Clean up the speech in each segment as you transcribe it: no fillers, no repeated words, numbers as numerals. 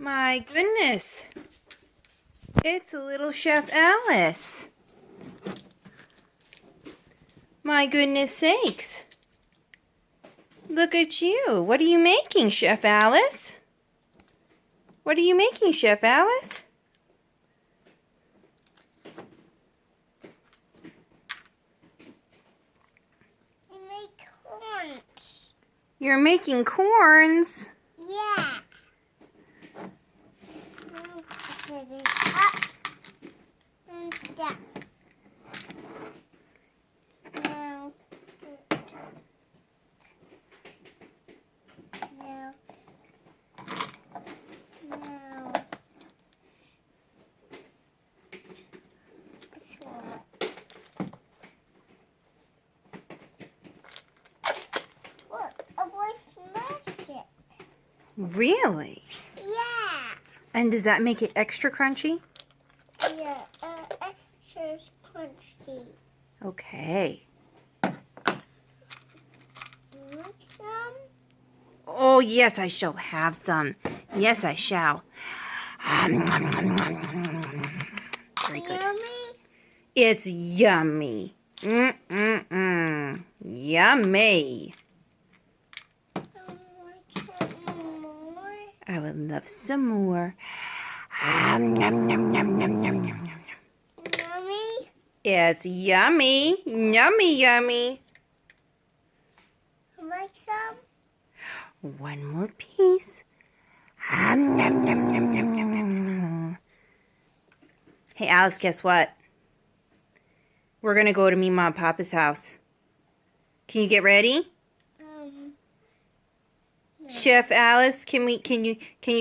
My goodness. It's a little Chef Alice. My goodness sakes. Look at you. What are you making, Chef Alice? What are you making, Chef Alice? I make corns. You're making corns? Yeah. Up and down. Now. Now. Now. This one. Look, a boy smashed it. Really? Yeah. And does that make it extra crunchy? Yeah, extra crunchy. Okay. You want some? Oh, yes, I shall have some. Yes, I shall. Very good. Yummy? It's yummy. Yummy. Want some more? I would love some more. Yummy? It's yummy. Yummy, yummy. Like some? One more piece. Hey, Alice, guess what? We're going to go to me, Mom, Papa's house. Can you get ready? No. Chef Alice, can you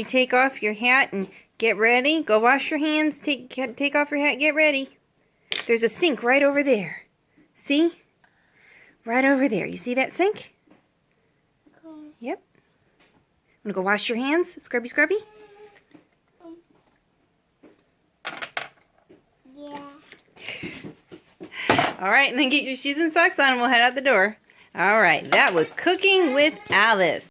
take off your hat and get ready? Go wash your hands. Take off your hat. Get ready. There's a sink right over there. See? Right over there. You see that sink? Yep. Want to go wash your hands? Scrubby, scrubby? Yeah. All right, and then get your shoes and socks on and we'll head out the door. All right, that was Cooking with Alice.